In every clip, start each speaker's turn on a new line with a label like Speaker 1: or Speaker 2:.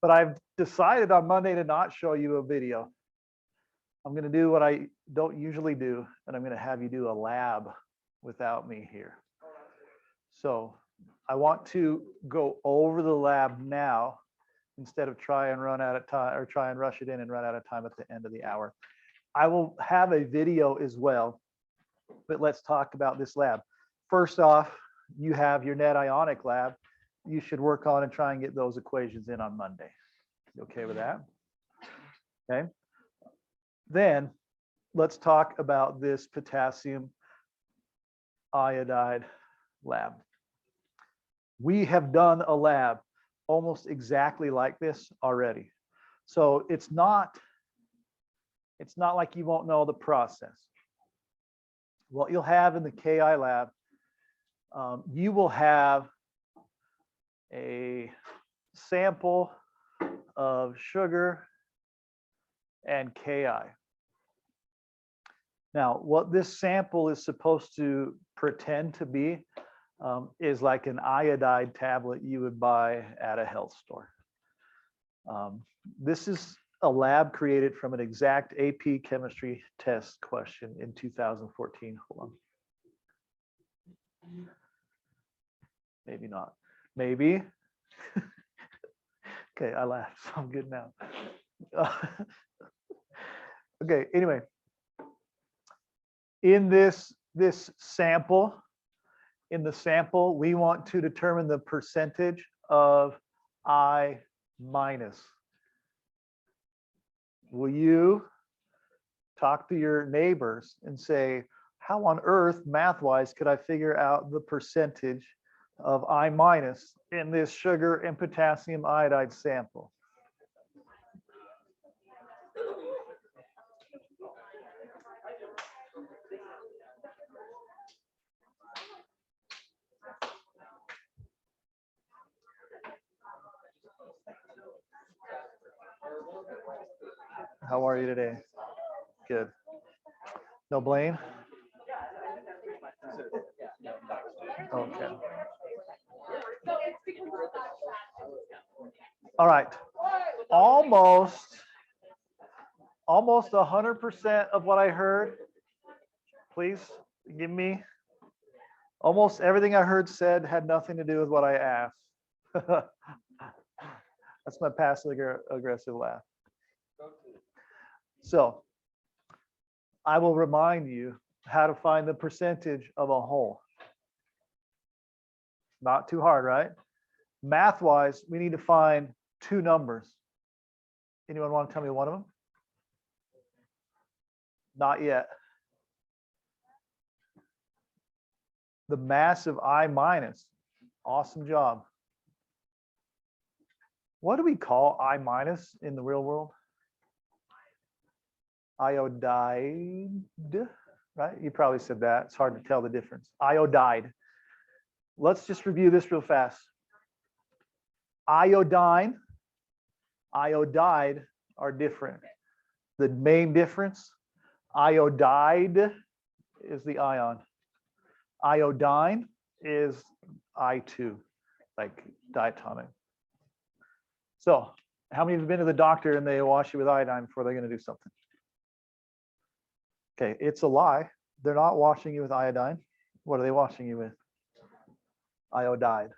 Speaker 1: but I've decided on Monday to not show you a video. I'm going to do what I don't usually do, and I'm going to have you do a lab without me here. So I want to go over the lab now instead of try and run out of time, or try and rush it in and run out of time at the end of the hour. I will have a video as well, but let's talk about this lab. First off, you have your Netionic lab. You should work on and try and get those equations in on Monday. You okay with that? Okay. Then let's talk about this potassium iodide lab. We have done a lab almost exactly like this already. So it's not like you won't know the process. What you'll have in the KI lab, you will have a sample of sugar and Ki. Now, what this sample is supposed to pretend to be is like an iodide tablet you would buy at a health store. This is a lab created from an exact AP chemistry test question in 2014. Hold on. Maybe not. Maybe. Okay, I laughed, so I'm good now. Okay, anyway. In this sample, we want to determine the percentage of I minus. Will you talk to your neighbors and say, how on earth, math-wise, could I figure out the percentage of I minus in this sugar and potassium iodide sample? How are you today? Good. No blame? Okay. All right. Almost 100% of what I heard. Please give me. Almost everything I heard said had nothing to do with what I asked. That's my passive aggressive laugh. So I will remind you how to find the percentage of a whole. Not too hard, right? Math-wise, we need to find two numbers. Anyone want to tell me one of them? Not yet. The mass of I minus. Awesome job. What do we call I minus in the real world? Iodide, right? You probably said that. It's hard to tell the difference. Iodide. Let's just review this real fast. Iodine, iodide are different. The main difference, iodide is the ion. Iodine is I2, like diatomic. So how many have been to the doctor and they wash you with iodine before they're going to do something? Okay, it's a lie. They're not washing you with iodine. What are they washing you with? Iodide.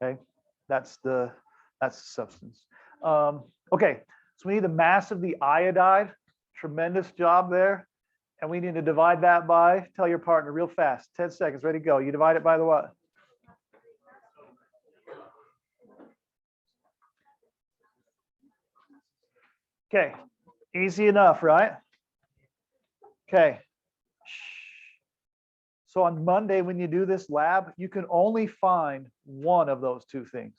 Speaker 1: Okay, that's the substance. Okay, so we need the mass of the iodide. Tremendous job there. And we need to divide that by, tell your partner real fast, 10 seconds, ready to go. You divide it by the what? Okay, easy enough, right? Okay. So on Monday, when you do this lab, you can only find one of those two things.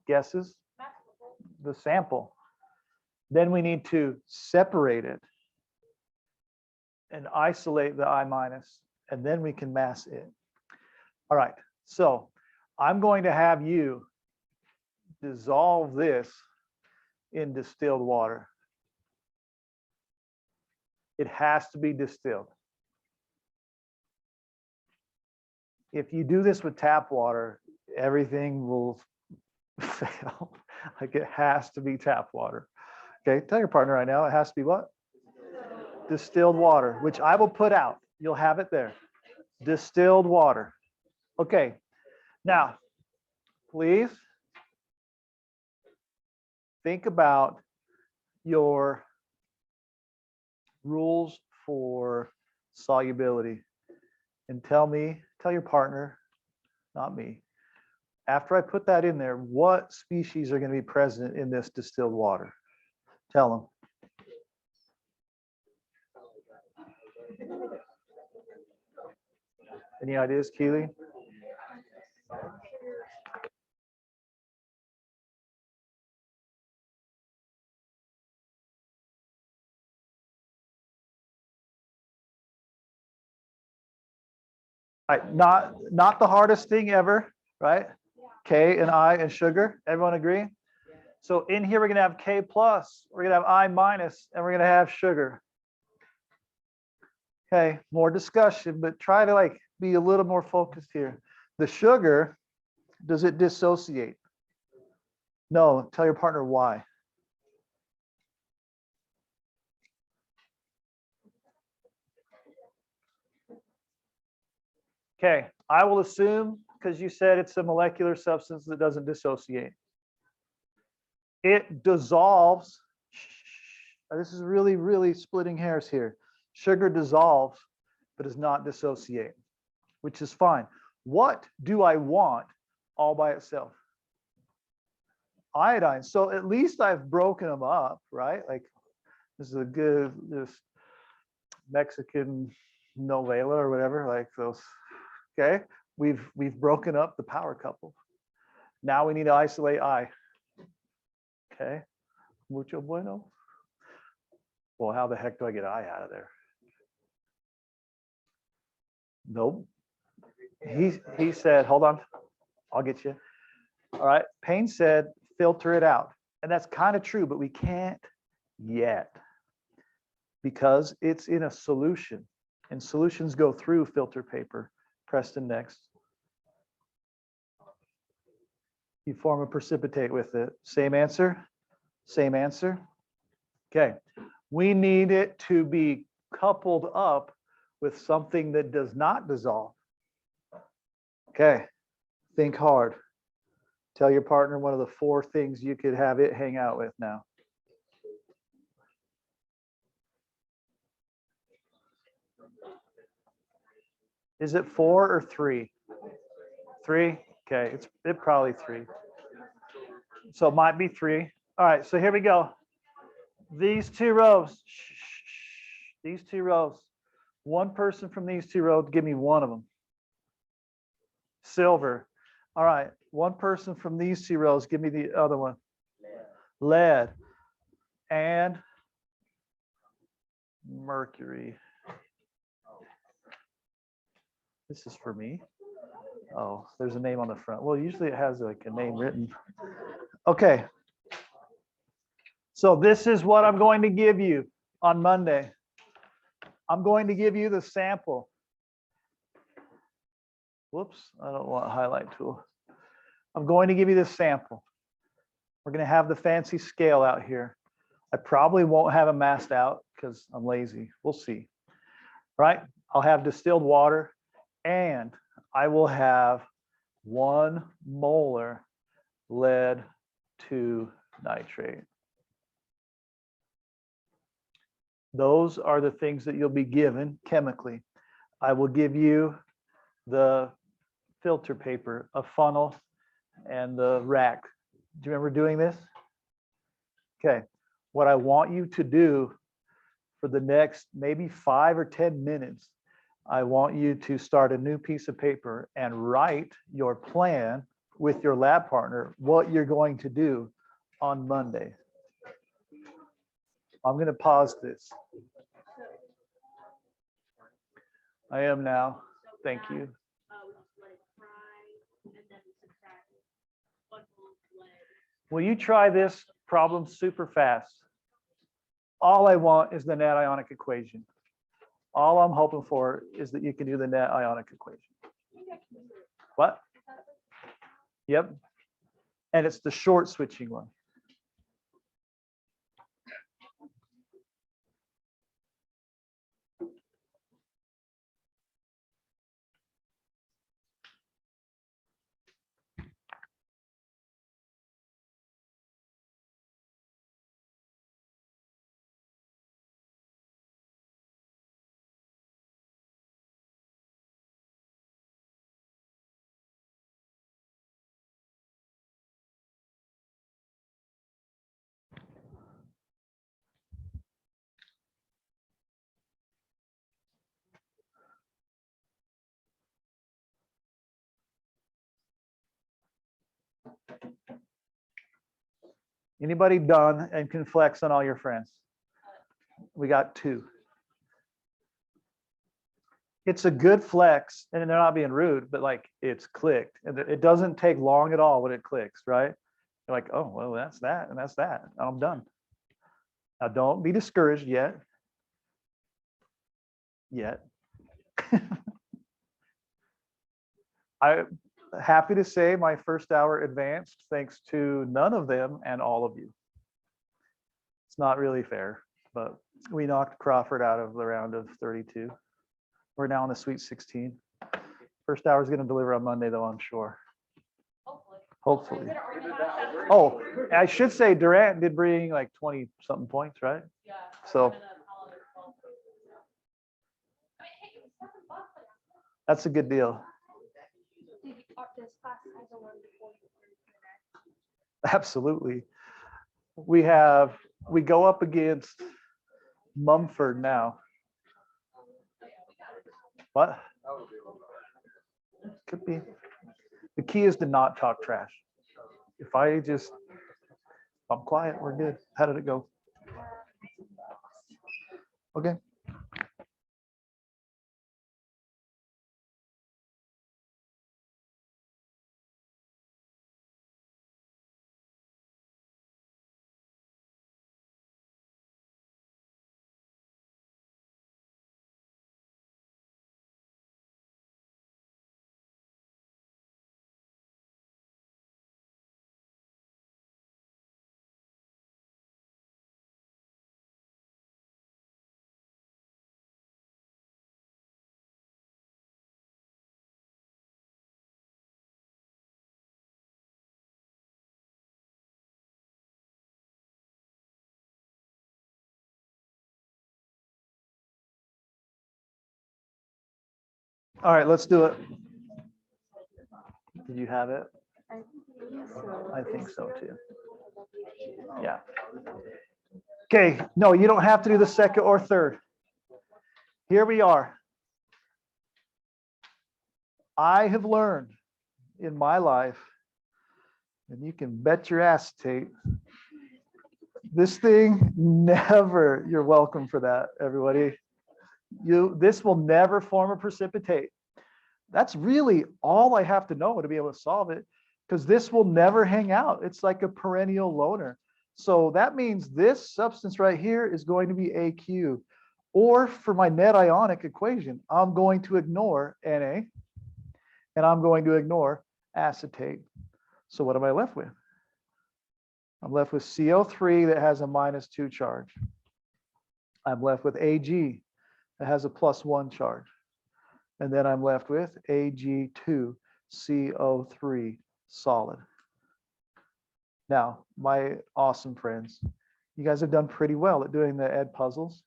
Speaker 1: Guesses? The sample. Then we need to separate it and isolate the I minus, and then we can mass it. All right, so I'm going to have you dissolve this in distilled water. It has to be distilled. If you do this with tap water, everything will Fail. Like it has to be tap water. Okay, tell your partner right now it has to be what? Distilled water, which I will put out. You'll have it there. Distilled water. Okay, now, please think about your rules for solubility and tell your partner, not me, after I put that in there, what species are going to be present in this distilled water? Tell them. Any ideas, Keely? Right, not the hardest thing ever, right? K and I and sugar. Everyone agree? So in here we're gonna have K plus, we're gonna have I minus, and we're gonna have sugar. Okay, more discussion, but try to like be a little more focused here. The sugar, does it dissociate? No, tell your partner why. Okay, I will assume, because you said it's a molecular substance that doesn't dissociate. It dissolves. This is really, really splitting hairs here. Sugar dissolves, but does not dissociate, which is fine. What do I want all by itself? Iodine. So at least I've broken them up, right? Like this is a good, this Mexican novela or whatever, like those. Okay, we've broken up the power couple. Now we need to isolate I. Okay, mucho bueno. Well, how the heck do I get I out of there? Nope. He said, hold on, I'll get you. All right, Payne said, filter it out. And that's kind of true, but we can't yet because it's in a solution and solutions go through filter paper. Preston, next. You form a precipitate with it. Same answer? Same answer? Okay. We need it to be coupled up with something that does not dissolve. Okay. Think hard. Tell your partner one of the 4 things you could have it hang out with now. Is it 4 or 3? 3? Okay, it's probably 3. So it might be 3. All right, so here we go. These 2 rows. These 2 rows. One person from these 2 rows, give me one of them. Silver. All right, one person from these 2 rows, give me the other one. Lead. And mercury. This is for me. Oh, there's a name on the front. Well, usually it has like a name written. Okay. So this is what I'm going to give you on Monday. I'm going to give you the sample. Whoops, I don't want a highlight tool. I'm going to give you the sample. We're going to have the fancy scale out here. I probably won't have it masked out because I'm lazy. We'll see. Right? I'll have distilled water and I will have 1 molar lead 2 nitrate. Those are the things that you'll be given chemically. I will give you the filter paper, a funnel, and the rack. Do you remember doing this? Okay. What I want you to do for the next maybe 5 or 10 minutes, I want you to start a new piece of paper and write your plan with your lab partner, what you're going to do on Monday. I'm going to pause this. I am now. Thank you. Will you try this problem super fast? All I want is the net ionic equation. All I'm hoping for is that you can do the net ionic equation. What? Yep. and it's the short switching one. Anybody done and can flex on all your friends? We got 2. It's a good flex, and they're not being rude, but like it's clicked, and it doesn't take long at all when it clicks, right? You're like, oh, well, that's that, and that's that. And I'm done. Now, don't be discouraged yet. I'm happy to say my first hour advanced thanks to none of them and all of you. It's not really fair, but we knocked Crawford out of the round of 32. We're now in the Sweet 16. First hour is going to deliver on Monday, though, I'm sure. Hopefully. Oh, I should say Durant did bring like 20 something points, right? Yeah. So that's a good deal. Absolutely. We go up against Mumford now. What? Could be. The key is to not talk trash. If I'm quiet, we're good. How did it go? Okay. All right, let's do it. Did you have it? I think so too. Yeah. Okay, no, you don't have to do the second or third. Here we are. I have learned in my life, and you can bet your ass, Tate, this thing never, you're welcome for that, everybody. This will never form a precipitate. That's really all I have to know to be able to solve it, because this will never hang out. It's like a perennial loner. So that means this substance right here is going to be AQ. Or for my net ionic equation, I'm going to ignore Na, and I'm going to ignore acetate. So what am I left with? I'm left with CO3 that has a -2 charge. I'm left with Ag that has a +1 charge. And then I'm left with Ag2CO3 solid. Now, my awesome friends, you guys have done pretty well at doing the ed puzzles.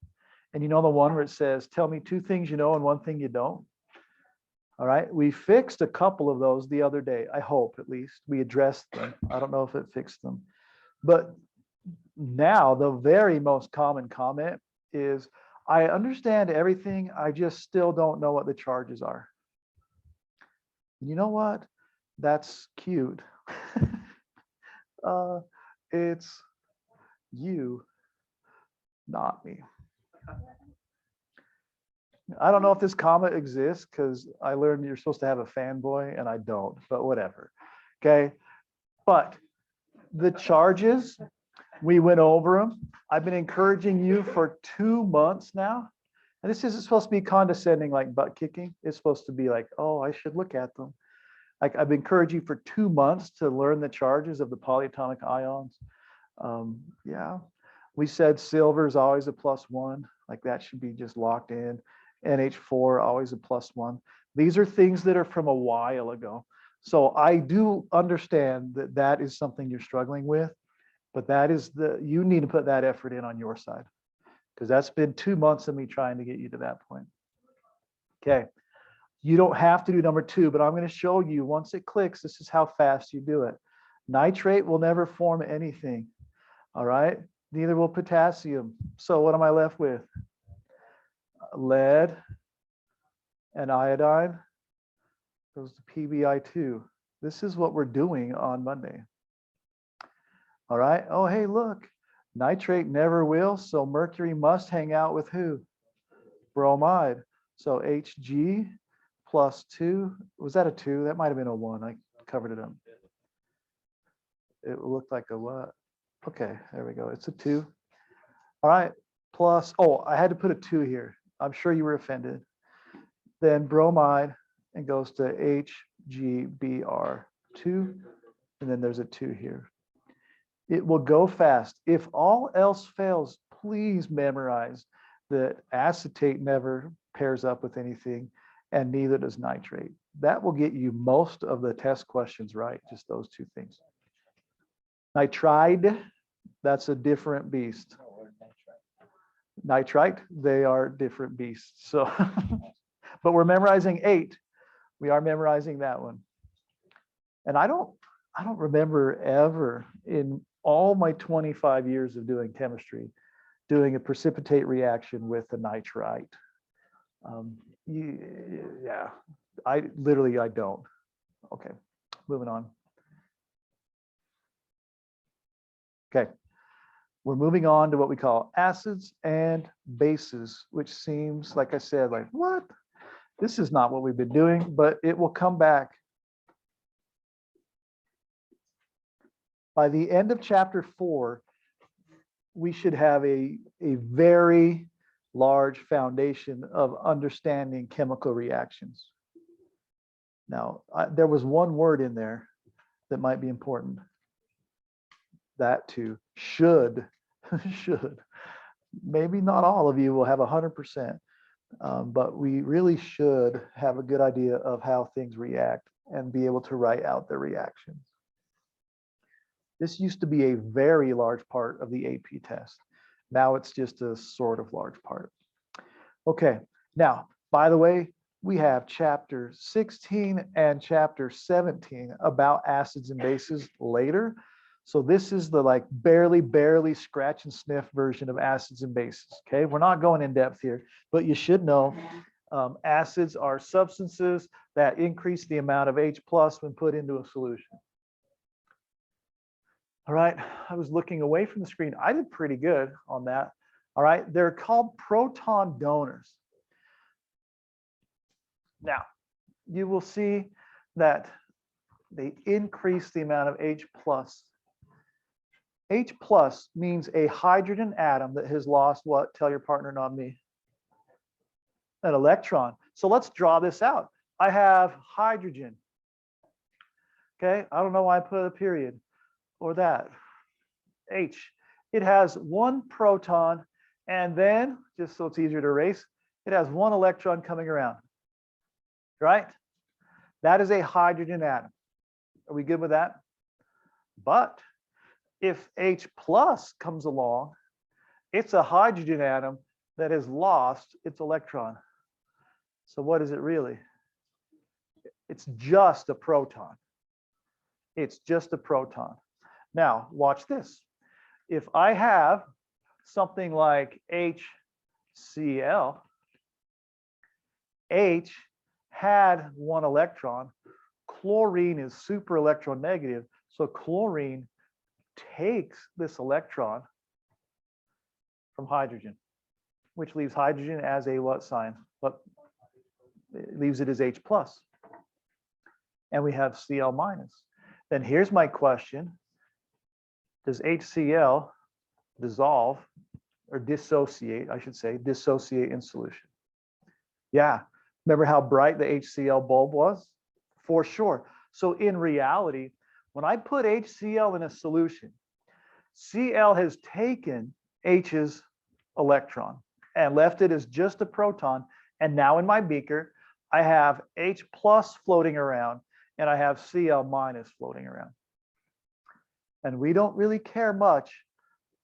Speaker 1: And you know the one where it says, tell me 2 things you know and 1 thing you don't? All right, we fixed a couple of those the other day. I hope at least we addressed them. I don't know if it fixed them. But now the very most common comment is, I understand everything, I just still don't know what the charges are. You know what? That's cute. It's you, not me. I don't know if this comment exists because I learned you're supposed to have a fanboy and I don't, but whatever. Okay. But the charges, we went over them. I've been encouraging you for 2 months now. And this isn't supposed to be condescending like butt kicking. It's supposed to be like, oh, I should look at them. like I've encouraged you for 2 months to learn the charges of the polyatomic ions. Yeah, we said silver is always a +1, like that should be just locked in. NH4 always a +1. These are things that are from a while ago. So I do understand that that is something you're struggling with, but that is you need to put that effort in on your side, because that's been 2 months of me trying to get you to that point. Okay. You don't have to do number 2, but I'm going to show you once it clicks, this is how fast you do it. Nitrate will never form anything. All right. Neither will potassium. So what am I left with? Lead and iodine goes to PbI2. This is what we're doing on Monday. All right. Oh, hey, look, nitrate never will. So mercury must hang out with who? Bromide. So Hg +2. Was that a 2? That might have been a 1. I covered it up. It looked like a what? Okay, there we go. It's a 2. All right. Plus, oh, I had to put a 2 here. I'm sure you were offended. Then bromide, and goes to HgBr2. And then there's a 2 here. It will go fast. If all else fails, please memorize that acetate never pairs up with anything, and neither does nitrate. That will get you most of the test questions right, just those 2 things. Nitride, that's a different beast. Nitrite, they are different beasts. So, but we're memorizing 8. We are memorizing that one. And I don't remember ever in all my 25 years of doing chemistry, doing a precipitate reaction with a nitrite. Yeah, I don't. Okay, moving on. Okay, we're moving on to what we call acids and bases, which seems, like I said, like, what? This is not what we've been doing, but it will come back. By the end of chapter 4, we should have a very large foundation of understanding chemical reactions. Now, there was one word in there that might be important. That too, should. Maybe not all of you will have 100%, but we really should have a good idea of how things react and be able to write out the reactions. This used to be a very large part of the AP test. Now it's just a sort of large part. Okay, now, by the way, we have chapter 16 and chapter 17 about acids and bases later. So this is the like barely scratch and sniff version of acids and bases. Okay, we're not going in depth here, but you should know acids are substances that increase the amount of H+ when put into a solution. All right, I was looking away from the screen. I did pretty good on that. All right, they're called proton donors. Now, you will see that they increase the amount of H+. H+ means a hydrogen atom that has lost what? Tell your partner, not me. An electron. So let's draw this out. I have hydrogen. Okay, I don't know why I put a period or that. H. It has 1 proton, and then, just so it's easier to erase, it has 1 electron coming around. Right? That is a hydrogen atom. Are we good with that? But if H+ comes along, it's a hydrogen atom that has lost its electron. So what is it really? It's just a proton. It's just a proton. Now, watch this. If I have something like HCl, H had 1 electron. Chlorine is super electron negative, so chlorine takes this electron from hydrogen, which leaves hydrogen as a what sign? But it leaves it as H+. And we have Cl-. Then here's my question. Does HCl dissolve or dissociate, I should say, dissociate in solution? Yeah. Remember how bright the HCl bulb was? For sure. So in reality, when I put HCl in a solution, Cl has taken H's electron and left it as just a proton. And now in my beaker, I have H plus floating around and I have Cl minus floating around. And we don't really care much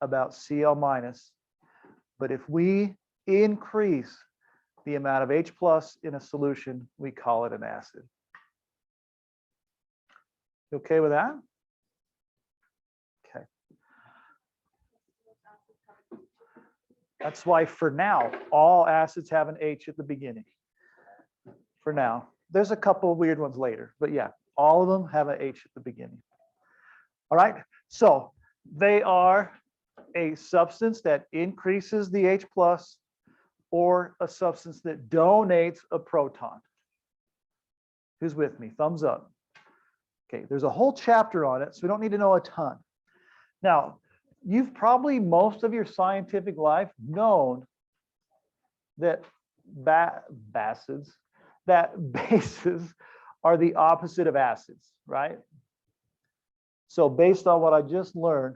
Speaker 1: about Cl minus, but if we increase the amount of H plus in a solution, we call it an acid. You okay with that? Okay. That's why for now, all acids have an H at the beginning. For now, there's a couple of weird ones later, but yeah, all of them have an H at the beginning. All right, so they are a substance that increases the H plus or a substance that donates a proton. Who's with me? Thumbs up. Okay, there's a whole chapter on it, so we don't need to know a ton. Now, you've probably most of your scientific life known that bases are the opposite of acids, right? So based on what I just learned,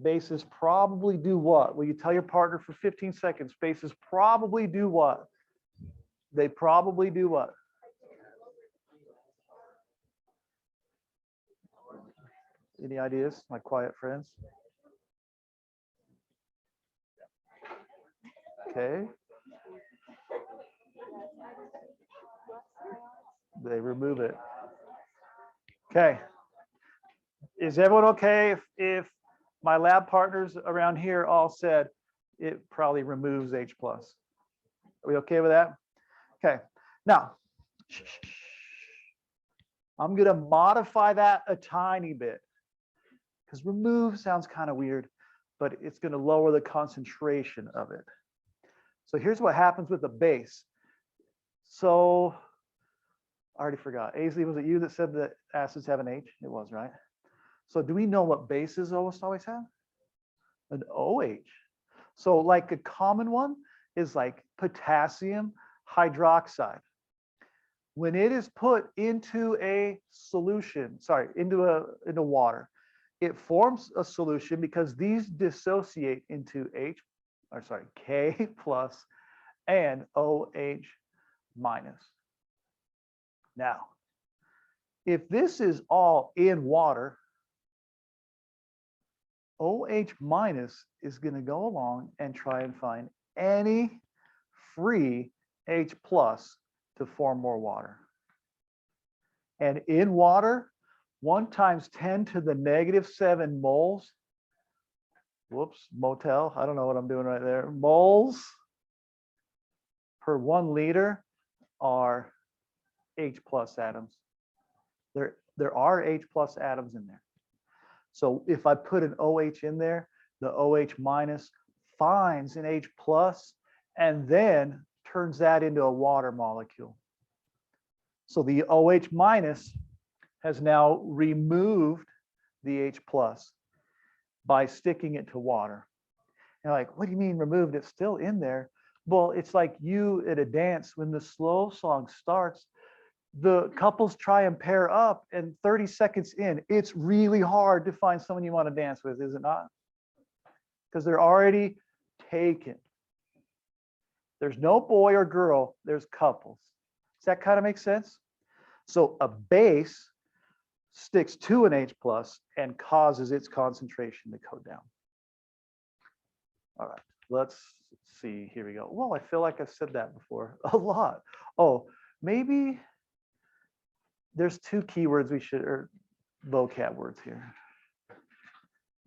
Speaker 1: bases probably do what? Will you tell your partner for 15 seconds? Bases probably do what? They probably do what? Any ideas, my quiet friends? Okay. They remove it. Okay. Is everyone okay if my lab partners around here all said it probably removes H plus? Are we okay with that? Okay. Now, I'm going to modify that a tiny bit because remove sounds kind of weird, but it's going to lower the concentration of it. So here's what happens with the base. So I already forgot. Aisley, was it you that said that acids have an H? It was, right? So do we know what bases almost always have? An OH. So like a common one is like potassium hydroxide. When it is put into a solution, into water, it forms a solution because these dissociate into K plus and OH minus. Now, if this is all in water, OH minus is going to go along and try and find any free H plus to form more water. And in water, 1 times 10 to the -7 moles, whoops, motel, I don't know what I'm doing right there, moles per 1 liter are H plus atoms. There are H plus atoms in there. So if I put an OH in there, the OH minus finds an H plus and then turns that into a water molecule. So the OH minus has now removed the H plus by sticking it to water. And like, what do you mean removed? It's still in there. Well, it's like you at a dance when the slow song starts, the couples try and pair up and 30 seconds in, it's really hard to find someone you want to dance with, is it not? Because they're already taken. There's no boy or girl, there's couples. Does that kind of make sense? So a base sticks to an H plus and causes its concentration to go down. All right, let's see, here we go. Well, I feel like I've said that before a lot. Oh, maybe there's 2 keywords we should, or vocab words here.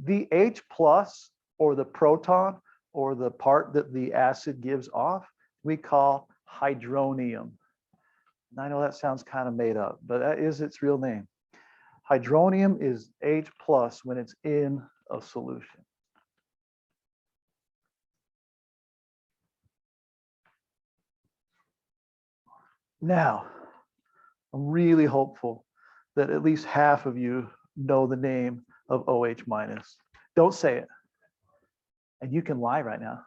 Speaker 1: The H plus or the proton or the part that the acid gives off, we call hydronium. And I know that sounds kind of made up, but that is its real name. Hydronium is H plus when it's in a solution. Now, I'm really hopeful that at least half of you know the name of OH minus. Don't say it. And you can lie right now.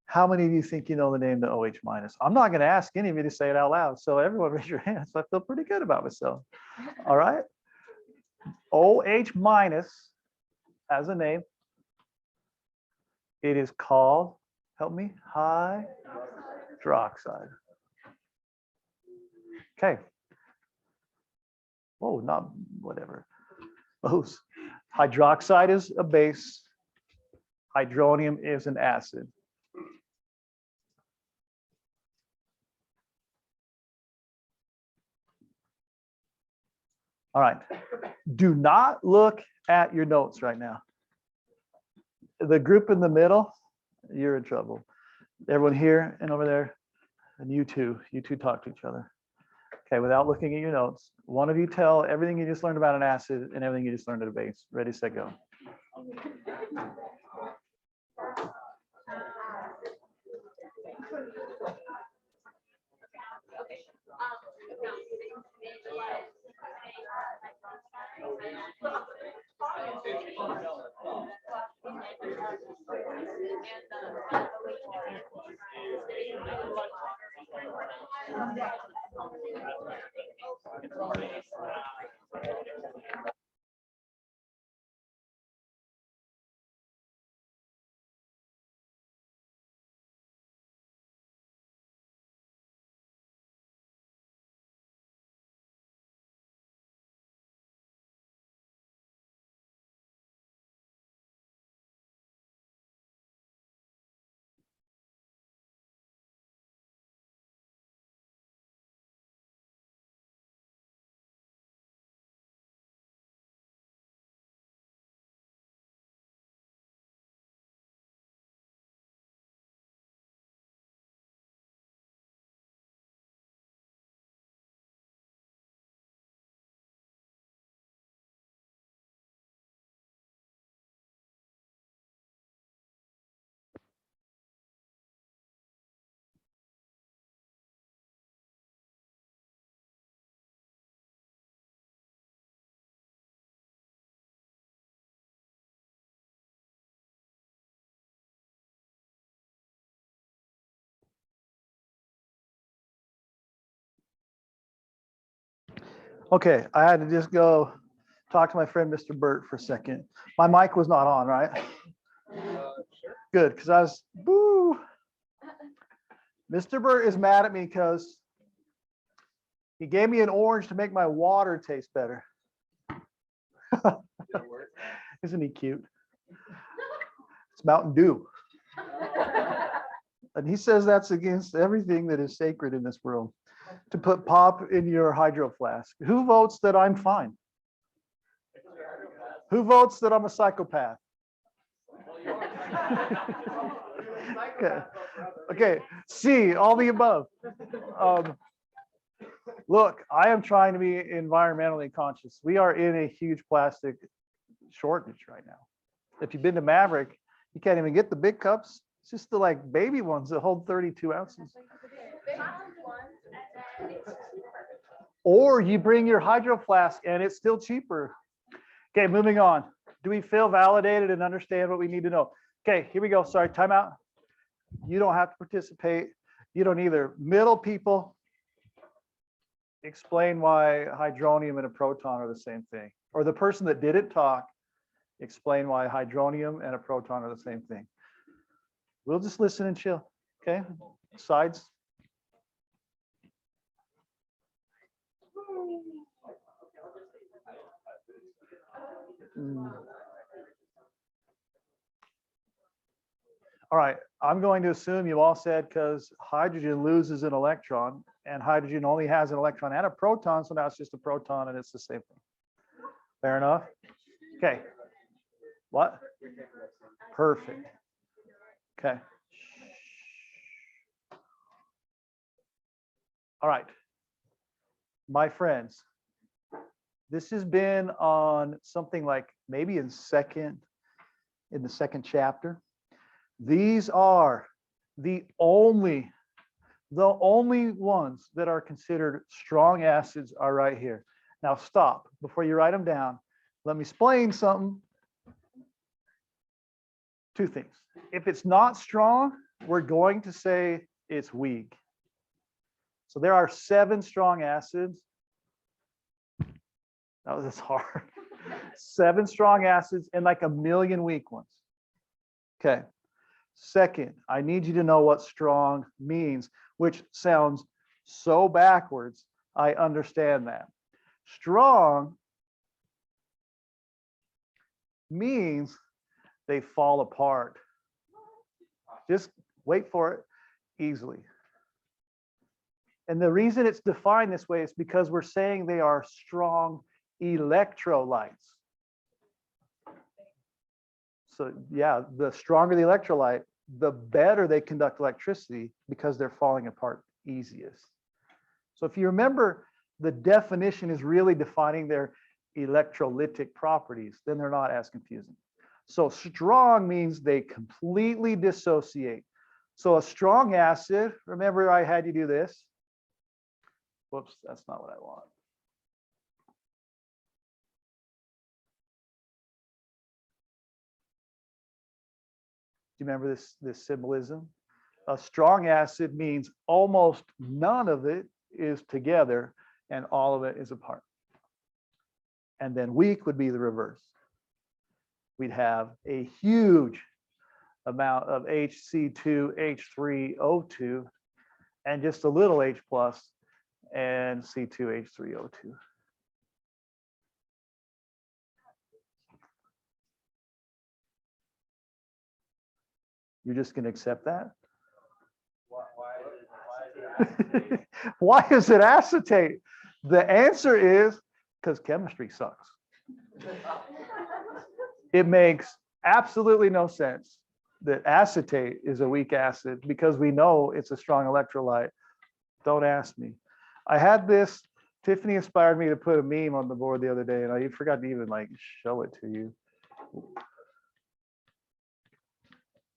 Speaker 1: How many of you think you know the name to OH minus? I'm not going to ask any of you to say it out loud. So everyone raise your hands. I feel pretty good about myself. All right. OH minus has a name. It is called, help me, hydroxide. Okay. Whoa, not whatever. Those. Hydroxide is a base. Hydronium is an acid. All right. Do not look at your notes right now. The group in the middle, you're in trouble. Everyone here and over there, and you two talk to each other. Okay, without looking at your notes, one of you tell everything you just learned about an acid and everything you just learned at a base. Ready, set, go. Okay, I had to just go talk to my friend Mr. Burt for a second. My mic was not on, right? Good, because I was, boo. Mr. Burt is mad at me because he gave me an orange to make my water taste better. Isn't he cute? It's Mountain Dew. And he says that's against everything that is sacred in this world, to put pop in your hydro flask. Who votes that I'm fine? Who votes that I'm a psychopath? Okay. Okay, C, all the above. Look, I am trying to be environmentally conscious. We are in a huge plastic shortage right now. If you've been to Maverick, you can't even get the big cups. It's just the like baby ones that hold 32 ounces. Or you bring your hydro flask and it's still cheaper. Okay, moving on. Do we feel validated and understand what we need to know? Okay, here we go. Sorry, time out. You don't have to participate. You don't either. Middle people, explain why hydronium and a proton are the same thing. Or the person that didn't talk, explain why hydronium and a proton are the same thing. We'll just listen and chill. Okay, sides. All right, I'm going to assume you all said because hydrogen loses an electron and hydrogen only has an electron and a proton, so now it's just a proton and it's the same thing. Fair enough? Okay. What? Perfect. Okay. All right. My friends, this has been on something like maybe in the second chapter. These are the only ones that are considered strong acids are right here. Now stop before you write them down. Let me explain something. Two things. If it's not strong, we're going to say it's weak. So there are 7 strong acids. That was hard. 7 strong acids and like 1,000,000 weak ones. Okay. Second, I need you to know what strong means, which sounds so backwards. I understand that. Strong means they fall apart. Just wait for it, easily. And the reason it's defined this way is because we're saying they are strong electrolytes. So yeah, the stronger the electrolyte, the better they conduct electricity because they're falling apart easiest. So if you remember, the definition is really defining their electrolytic properties, then they're not as confusing. So strong means they completely dissociate. So a strong acid, remember I had you do this. Whoops, that's not what I want. Do you remember this symbolism? A strong acid means almost none of it is together and all of it is apart. And then weak would be the reverse. We'd have a huge amount of HC2, H3O2, and just a little H plus and C2, H3O2. You're just going to accept that? Why is it acetate? The answer is because chemistry sucks. It makes absolutely no sense that acetate is a weak acid because we know it's a strong electrolyte. Don't ask me. I had this, Tiffany inspired me to put a meme on the board the other day and I forgot to even like show it to you.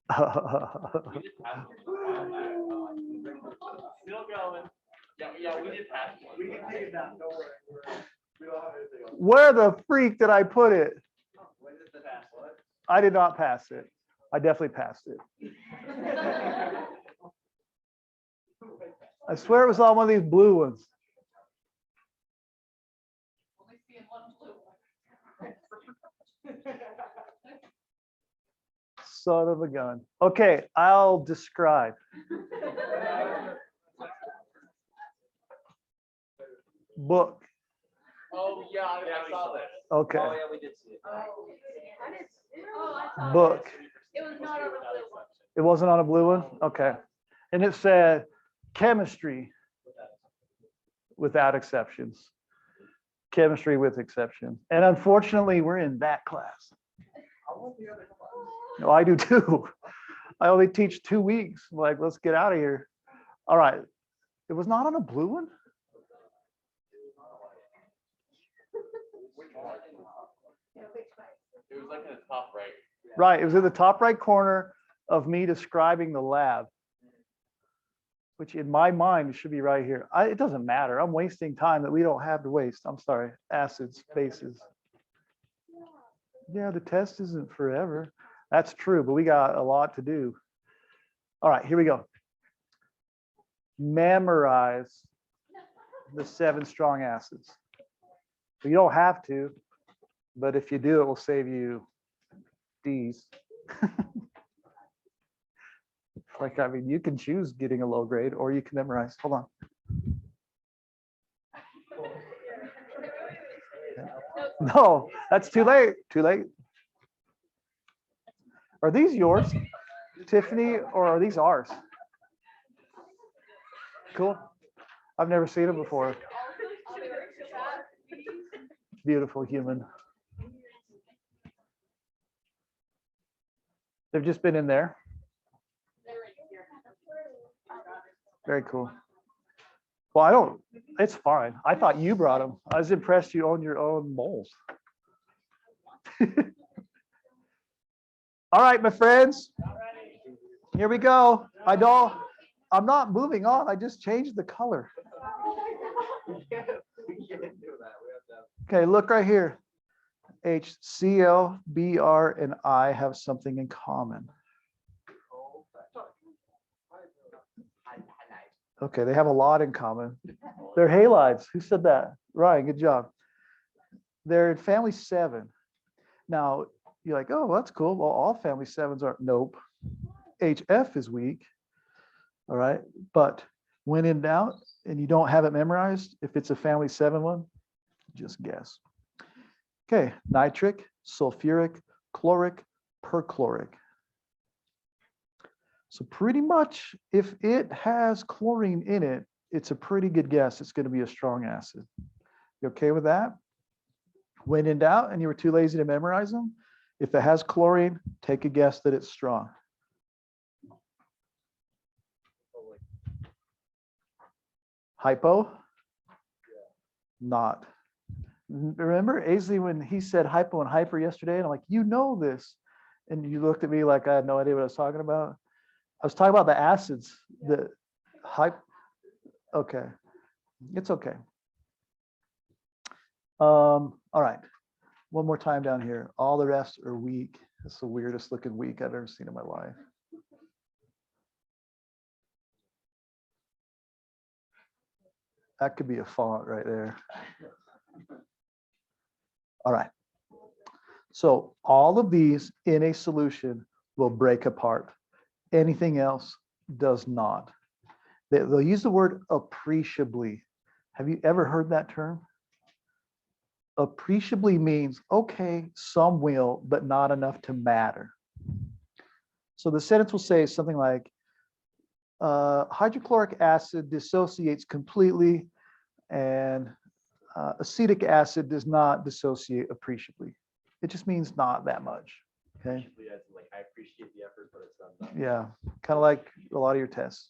Speaker 2: Still going. Yeah, we did pass. We can take it down. Don't worry. We don't have anything else.
Speaker 1: Where the freak did I put it?
Speaker 2: When did the pass? What?
Speaker 1: I did not pass it. I definitely passed it. I swear it was on one of these blue ones.
Speaker 3: Only seeing one blue one.
Speaker 1: Son of a gun. Okay, I'll describe. Book.
Speaker 2: Oh, yeah, I saw this.
Speaker 1: Okay.
Speaker 2: Oh, yeah, we did see it.
Speaker 1: Book.
Speaker 3: It was not on the blue one.
Speaker 1: It wasn't on a blue one? Okay. And it said chemistry without exceptions. Chemistry with exceptions. And unfortunately, we're in that class. No, I do too. I only teach 2 weeks. I'm like, let's get out of here. All right. It was not on a blue one?
Speaker 2: It was like in the top right.
Speaker 1: Right. It was in the top right corner of me describing the lab, which in my mind should be right here. It doesn't matter. I'm wasting time that we don't have to waste. I'm sorry. Acids, bases. Yeah, the test isn't forever. That's true, but we got a lot to do. All right, here we go. Memorize the 7 strong acids. You don't have to, but if you do, it will save you D's. Like, I mean, you can choose getting a low grade or you can memorize. Hold on. No, that's too late. Too late. Are these yours, Tiffany, or are these ours? Cool. I've never seen them before. Beautiful human. They've just been in there. Very cool. Well, it's fine. I thought you brought them. I was impressed you own your own moles. All right, my friends. Here we go. I'm not moving on. I just changed the color. Okay, look right here. HCl, Br, and I have something in common. Okay, they have a lot in common. They're halides. Who said that? Ryan, good job. They're in family 7. Now, you're like, oh, that's cool. Well, all family 7s are. Nope. HF is weak. All right. But when in doubt and you don't have it memorized, if it's a family 7 one, just guess. Okay. Nitric, sulfuric, chloric, perchloric. So pretty much if it has chlorine in it, it's a pretty good guess it's going to be a strong acid. You okay with that? When in doubt and you were too lazy to memorize them, if it has chlorine, take a guess that it's strong. Hypo? Not. Remember Aisley when he said hypo and hyper yesterday, and I'm like, you know this. And you looked at me like I had no idea what I was talking about. I was talking about the acids, the okay. It's okay. All right. One more time down here. All the rest are weak. It's the weirdest looking weak I've ever seen in my life. That could be a font right there. All right. So all of these in a solution will break apart. Anything else does not. They'll use the word appreciably. Have you ever heard that term? Appreciably means, okay, some will, but not enough to matter. So the sentence will say something like, hydrochloric acid dissociates completely and acetic acid does not dissociate appreciably. It just means not that much. Okay.
Speaker 2: Like, I appreciate the effort, but it's not done.
Speaker 1: Yeah, kind of like a lot of your tests.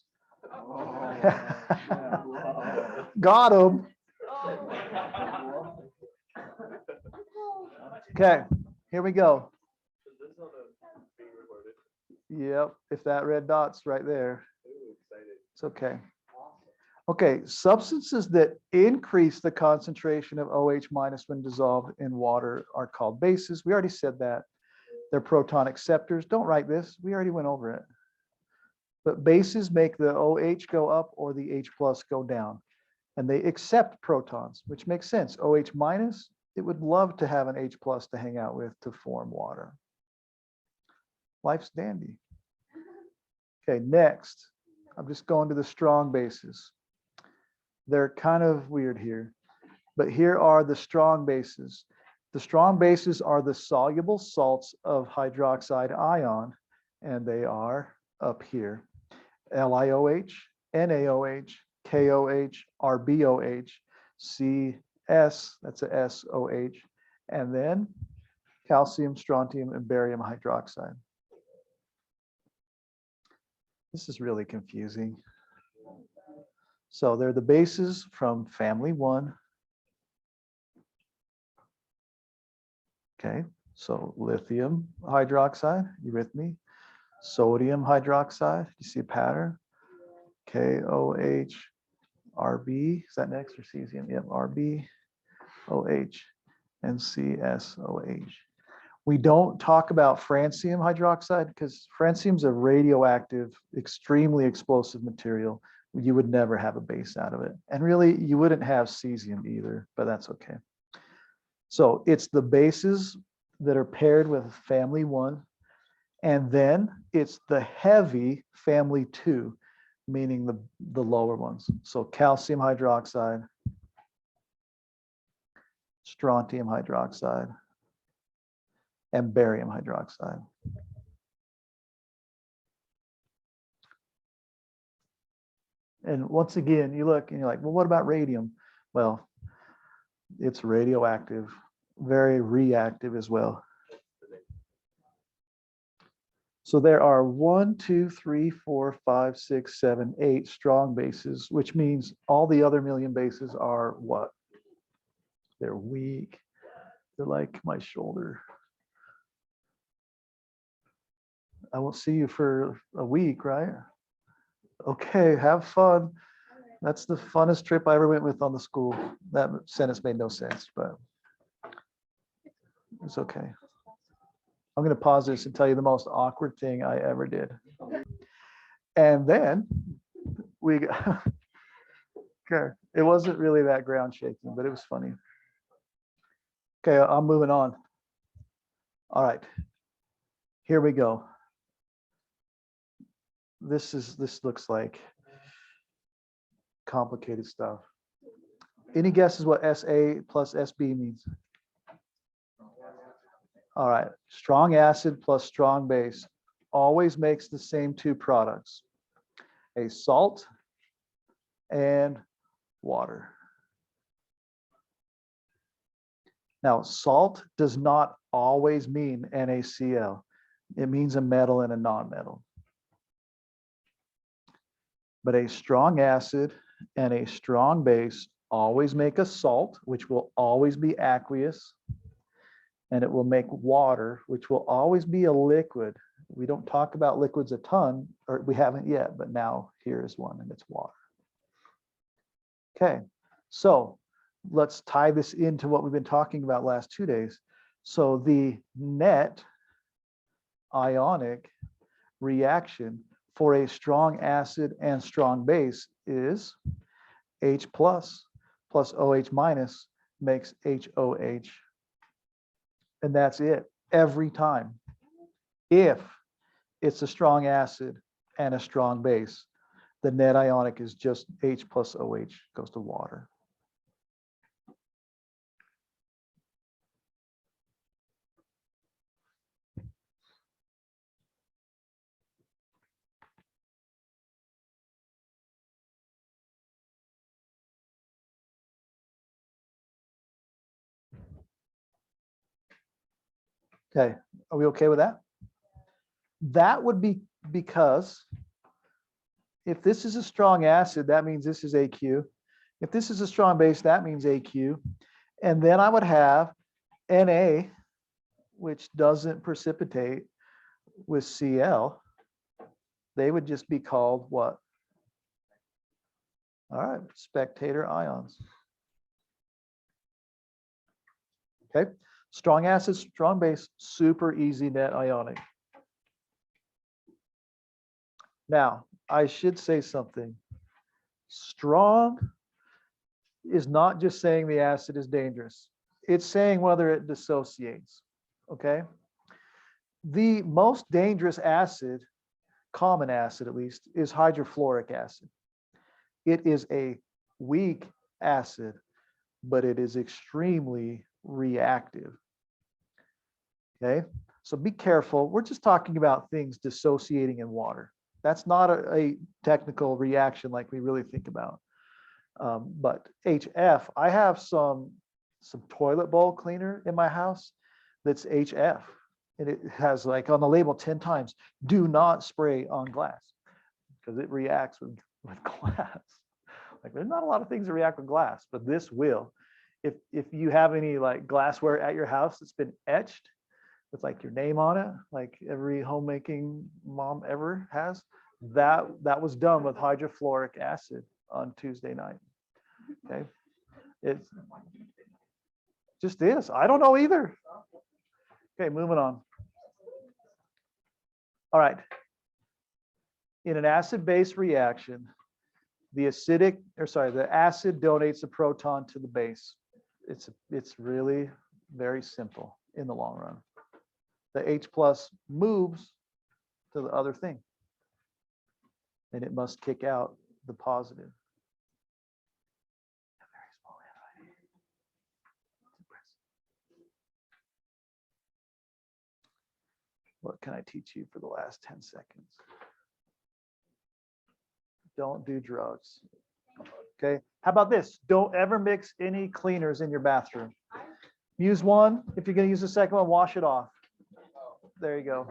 Speaker 1: Got them. Okay, here we go. Yep, if that red dot's right there, it's okay. Okay, substances that increase the concentration of OH minus when dissolved in water are called bases. We already said that. They're proton acceptors. Don't write this. We already went over it. But bases make the OH go up or the H plus go down. And they accept protons, which makes sense. OH minus, it would love to have an H plus to hang out with to form water. Life's dandy. Okay, next, I'm just going to the strong bases. They're kind of weird here, but here are the strong bases. The strong bases are the soluble salts of hydroxide ion, and they are up here. LiOH, NaOH, KOH, RbOH, CS, that's a SOH, and then calcium, strontium, and barium hydroxide. This is really confusing. So they're the bases from family 1. Okay, so lithium hydroxide, you with me? Sodium hydroxide, you see a pattern? KOH, RB, is that next or cesium? Yep, RB, OH, and CSOH. We don't talk about francium hydroxide because francium is a radioactive, extremely explosive material. You would never have a base out of it. And really, you wouldn't have cesium either, but that's okay. So it's the bases that are paired with family 1, and then it's the heavy family 2, meaning the lower ones. So calcium hydroxide, strontium hydroxide, and barium hydroxide. And once again, you look and you're like, well, what about radium? Well, it's radioactive, very reactive as well. So there are 1, 2, 3, 4, 5, 6, 7, 8 strong bases, which means all the other million bases are what? They're weak. They're like my shoulder. I won't see you for a week, right? Okay, have fun. That's the funnest trip I ever went with on the school. That sentence made no sense, but it's okay. I'm going to pause this and tell you the most awkward thing I ever did. And then we Okay, it wasn't really that ground shaking, but it was funny. Okay, I'm moving on. All right, here we go. This looks like complicated stuff. Any guesses what SA plus SB means? All right, strong acid plus strong base always makes the same two products, a salt and water. Now, salt does not always mean NaCl. It means a metal and a non-metal. But a strong acid and a strong base always make a salt, which will always be aqueous, and it will make water, which will always be a liquid. We don't talk about liquids a ton, or we haven't yet, but now here is one, and it's water. Okay, so let's tie this into what we've been talking about last 2 days. So the net ionic reaction for a strong acid and strong base is H plus OH minus makes HOH. And that's it every time. If it's a strong acid and a strong base, the net ionic is just H plus OH goes to water. Okay, are we okay with that? That would be because if this is a strong acid, that means this is AQ. If this is a strong base, that means AQ. And then I would have Na, which doesn't precipitate with Cl. They would just be called what? All right, spectator ions. Okay, strong acid, strong base, super easy net ionic. Now, I should say something. Strong is not just saying the acid is dangerous. It's saying whether it dissociates, okay? The most dangerous acid, common acid at least, is hydrofluoric acid. It is a weak acid, but it is extremely reactive, okay? So be careful. We're just talking about things dissociating in water. That's not a technical reaction like we really think about. But HF, I have some toilet bowl cleaner in my house that's HF. And it has like on the label 10 times, do not spray on glass because it reacts with glass. Like there's not a lot of things that react with glass, but this will. If you have any like glassware at your house that's been etched with like your name on it, like every homemaking mom ever has, that was done with hydrofluoric acid on Tuesday night. Okay, it just is. I don't know either. Okay, moving on. All right. In an acid-base reaction, the acid donates a proton to the base. It's really very simple in the long run. The H plus moves to the other thing, and it must kick out the positive. What can I teach you for the last 10 seconds? Don't do drugs. Okay. How about this? Don't ever mix any cleaners in your bathroom. Use one. If you're going to use the second one, wash it off. There you go.